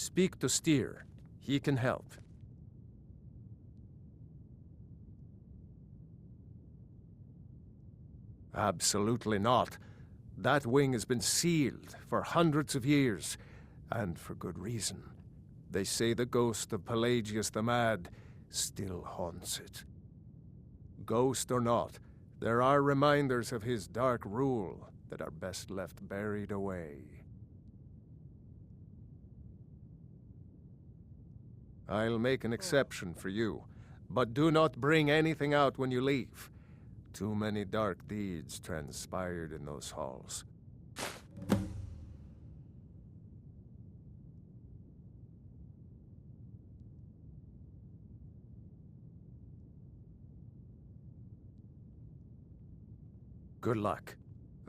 Speak to Steer. He can help. Absolutely not. That wing has been sealed for hundreds of years, and for good reason. They say the ghost of Pelagius the Mad still haunts it. Ghost or not, there are reminders of his dark rule that are best left buried away. I'll make an exception for you, but do not bring anything out when you leave. Too many dark deeds transpired in those halls. Good luck.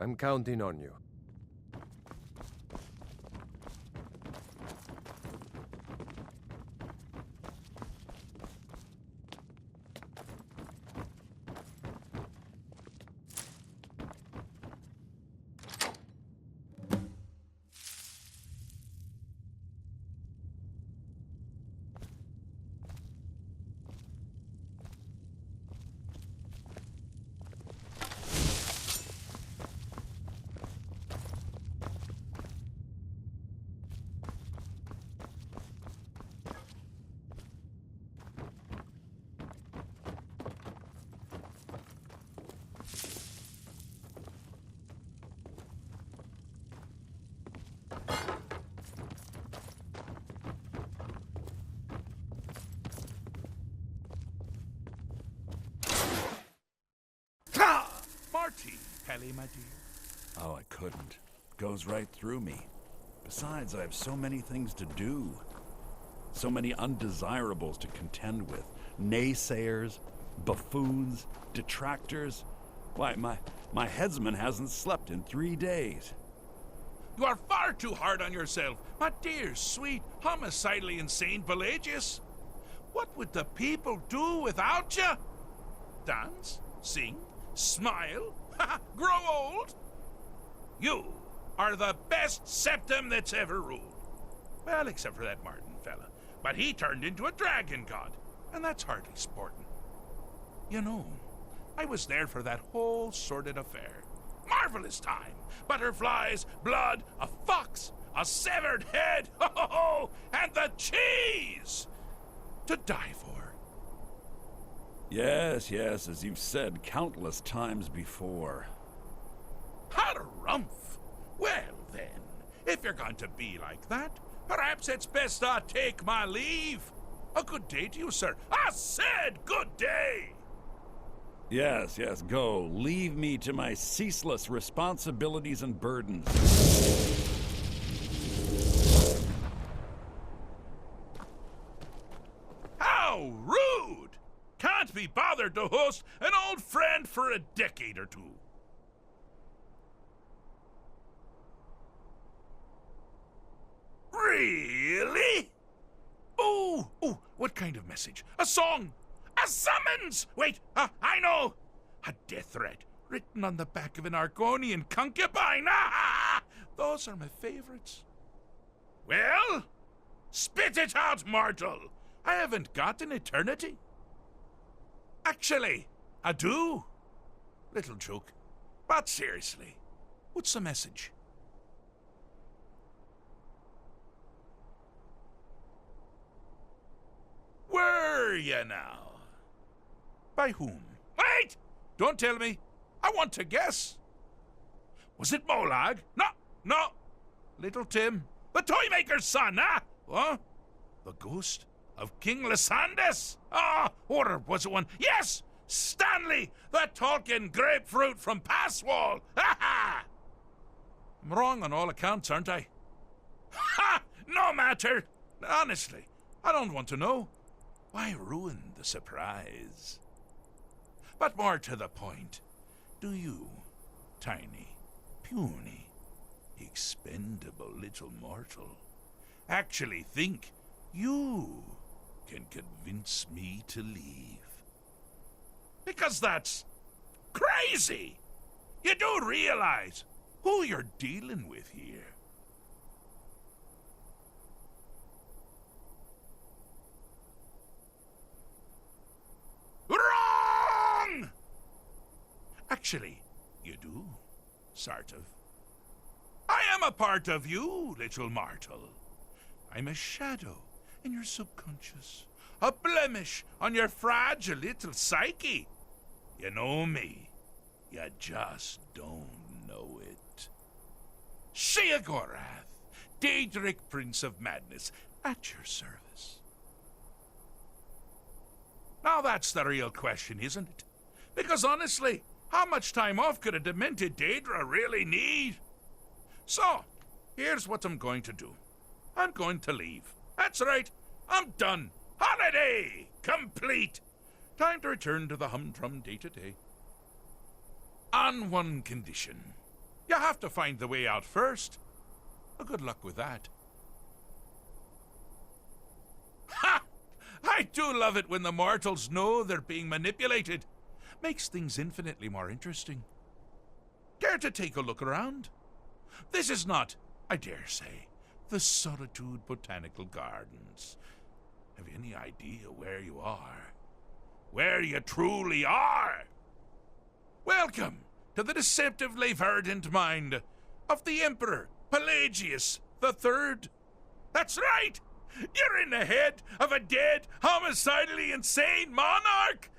I'm counting on you. Marty, Pelly, my dear. Oh, I couldn't. Goes right through me. Besides, I have so many things to do. So many undesirables to contend with. Naysayers, buffoons, detractors. Why, my headsman hasn't slept in 3 days. You are far too hard on yourself, my dear, sweet, homicidally insane Pelagius. What would the people do without you? Dance? Sing? Smile? Grow old? You are the best septum that's ever ruled. Well, except for that Martin fella. But he turned into a dragon god, and that's hardly sporting. You know, I was there for that whole sordid affair. Marvelous time. Butterflies, blood, a fox, a severed head, ho ho ho, and the cheese to die for. Yes, as you've said countless times before. Harumph! Well then, if you're going to be like that, perhaps it's best I take my leave. A good day to you, sir. I said good day! Yes, go. Leave me to my ceaseless responsibilities and burdens. How rude! Can't be bothered to host an old friend for a decade or two. Really? Oh, what kind of message? A song? A summons! Wait, I know! A death threat written on the back of an Argonian concubine. Those are my favorites. Well, spit it out, mortal. I haven't got an eternity. Actually, I do. Little joke. But seriously, what's the message? Were you now? By whom? Wait! Don't tell me. I want to guess. Was it Molag? No. Little Tim. The Toymaker's son, huh? What? The ghost of King Lysandas? Or was it one? Yes! Stanley, the talking grapefruit from Passwall. Ha ha! I'm wrong on all accounts, aren't I? Ha! No matter. Honestly, I don't want to know. Why ruin the surprise? But more to the point, do you, tiny, puny, expendable little mortal, actually think you can convince me to leave? Because that's crazy! You do realize who you're dealing with here. Actually, you do. Sort of. I am a part of you, little mortal. I'm a shadow in your subconscious. A blemish on your fragile little psyche. You know me. You just don't know it. Sheogorath, Daedric Prince of Madness, at your service. Now that's the real question, isn't it? Because honestly, how much time off could a demented Daedra really need? So, here's what I'm going to do. I'm going to leave. That's right, I'm done. Holiday complete. Time to return to the humdrum day-to-day. On one condition. You have to find the way out first. Well, good luck with that. Ha! I do love it when the mortals know they're being manipulated. Makes things infinitely more interesting. Care to take a look around? This is not, I dare say, the Solitude Botanical Gardens. Have you any idea where you are? Where you truly are? Welcome to the deceptively verdant mind of the Emperor Pelagius III. That's right! You're in the head of a dead, homicidally insane monarch!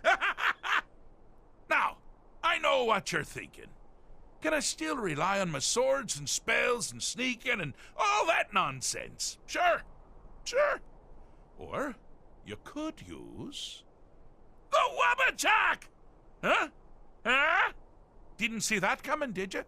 Now, I know what you're thinking. Can I still rely on my swords and spells and sneaking and all that nonsense? Sure. Or you could use the Wabbajack! Huh? Didn't see that coming, did you?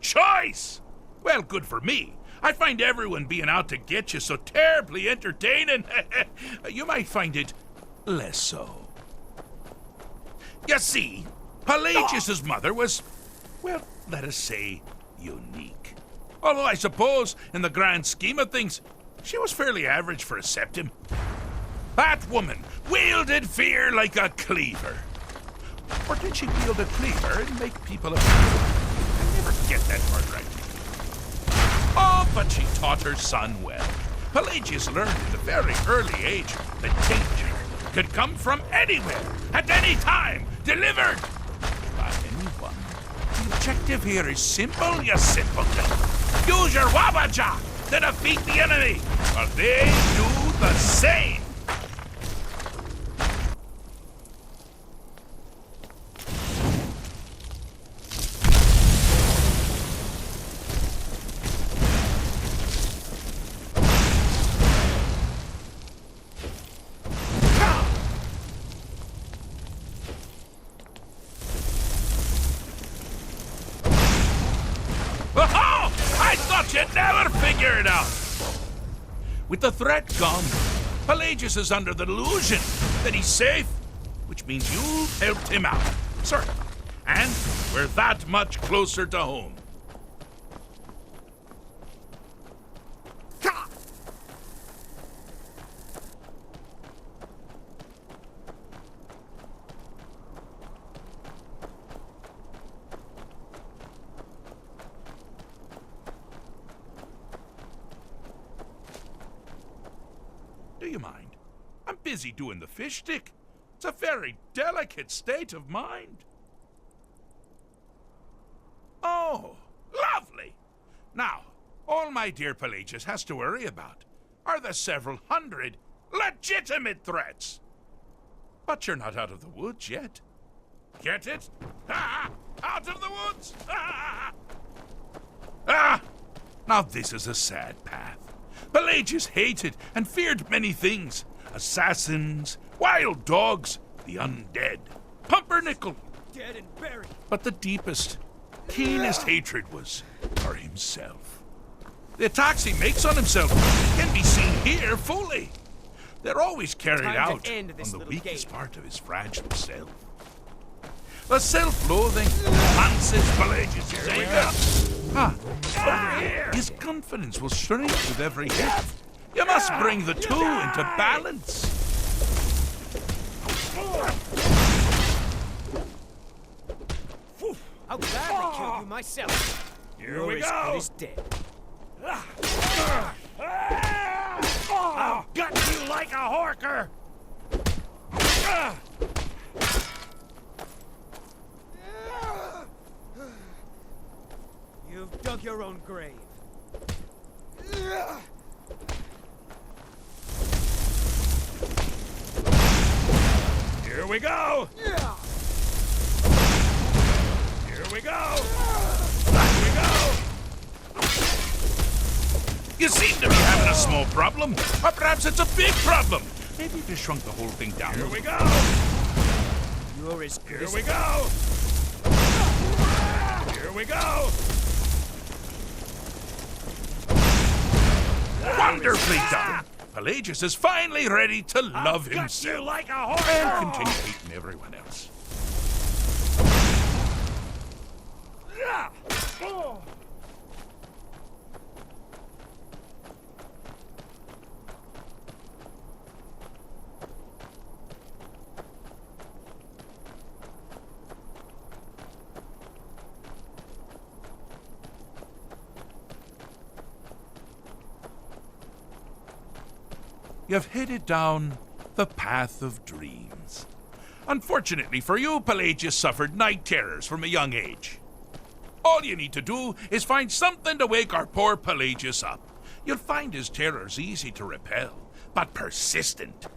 Choice! Well, good for me. I find everyone being out to get you so terribly entertaining. You might find it less so. You see, Pelagius's mother was, well, let us say, unique. Although I suppose, in the grand scheme of things, she was fairly average for a septim. That woman wielded fear like a cleaver. Or did she wield a cleaver and make people afraid? Get that part right. Oh, but she taught her son well. Pelagius learned at a very early age that danger could come from anywhere, at any time, delivered by anyone. The objective here is simple, you simpleton. Use your Wabbajack to defeat the enemy, while they do the same. You'd never figure it out! With the threat gone, Pelagius is under the delusion that he's safe, which means you've helped him out. Certainly. And we're that much closer to home. Do you mind? I'm busy doing the fish stick. It's a very delicate state of mind. Oh, lovely! Now, all my dear Pelagius has to worry about are the several hundred legitimate threats. But you're not out of the woods yet. Get it? Out of the woods! Now this is a sad path. Pelagius hated and feared many things. Assassins, wild dogs, the undead, pumpernickel. Dead and buried. But the deepest, keenest hatred was for himself. The attacks he makes on himself can be seen here fully. They're always carried Time to out end on this the little weakest game. part of his fragile self. The self-loathing enhances Pelagius' anger. His confidence will shrink with every hit. You must bring the two into balance. I'll gladly kill you myself. Here we You're as go. good as dead. I'll gut you like a horker! You've dug your own grave. Here we go! Here we go! Back we go! You seem to be having a small problem, or perhaps it's a big problem. Maybe if you shrunk the whole thing down. Here we go! You're as good Here as we go! Here we go! Wonderfully done. Pelagius is finally ready to love Gut you himself like a and horker! continue hating everyone else. You've headed down the path of dreams. Unfortunately for you, Pelagius suffered night terrors from a young age. All you need to do is find something to wake our poor Pelagius up. You'll find his terrors easy to repel, but persistent.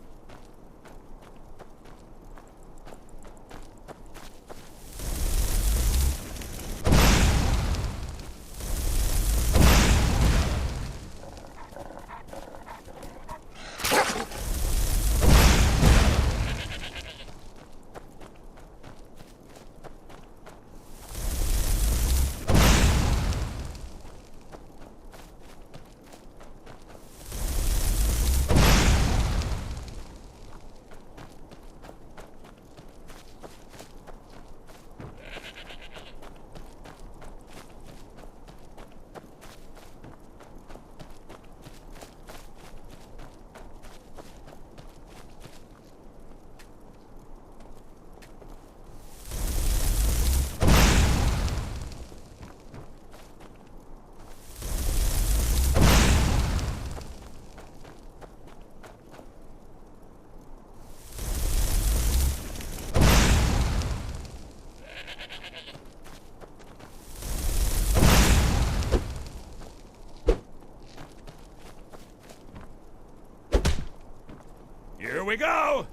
Here we go!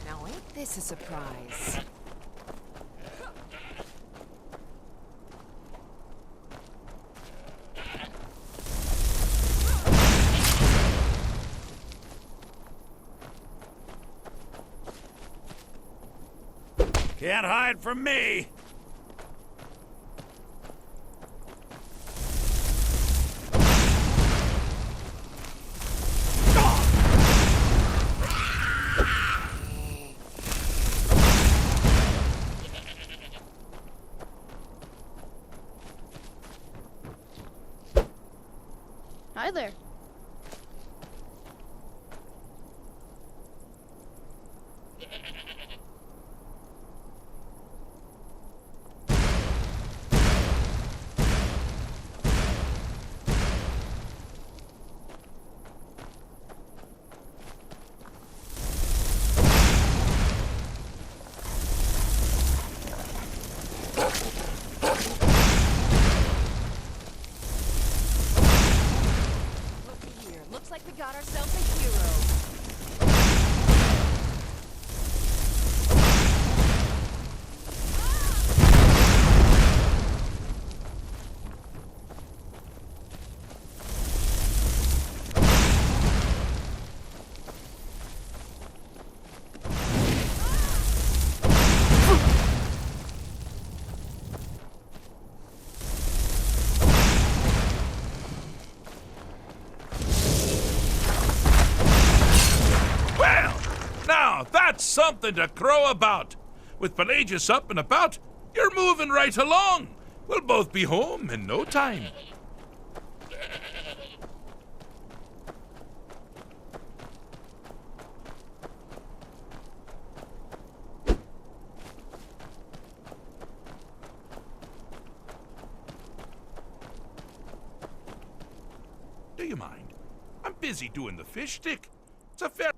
Now ain't this a surprise? Can't hide from me! Hi there. Now, that's something to crow about. With Pelagius up and about, you're moving right along. We'll both be home in no time. Do you mind? I'm busy doing the fish stick. It's a fair...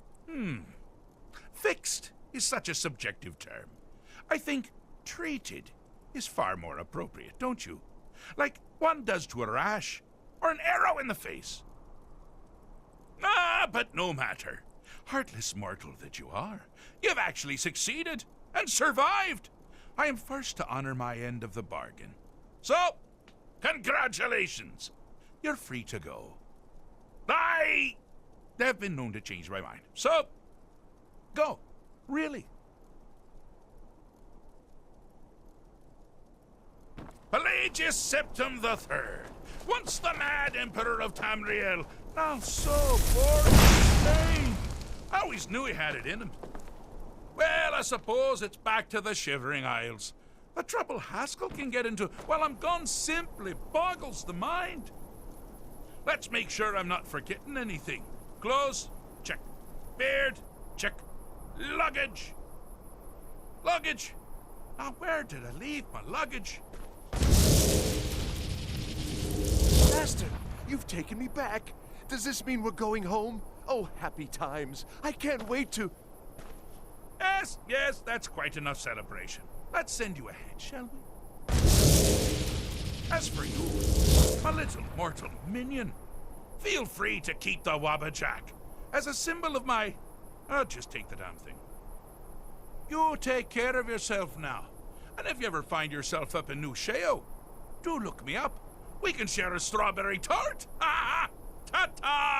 Fixed is such a subjective term. I think treated is far more appropriate, don't you? Like one does to a rash or an arrow in the face. Ah, but no matter. Heartless mortal that you are, you've actually succeeded and survived. I am first to honor my end of the bargain. So, congratulations. You're free to go. I have been known to change my mind. So, go. Really. Pelagius Septim the Third, once the mad Emperor of Tamriel, now so bored and insane. I always knew he had it in him. Well, I suppose it's back to the Shivering Isles. The trouble Haskell can get into while I'm gone simply boggles the mind. Let's make sure I'm not forgetting anything. Clothes, check. Beard, check. Luggage. Luggage. Now, where did I leave my luggage? Master, you've taken me back. Does this mean we're going home? Oh, happy times. I can't wait to... Yes, that's quite enough celebration. Let's send you ahead, shall we? As for you, my little mortal minion, feel free to keep the Wabbajack as a symbol of my... just take the damn thing. You take care of yourself now. And if you ever find yourself up in New Sheo, do look me up. We can share a strawberry tart. Ha ha! Ta-ta!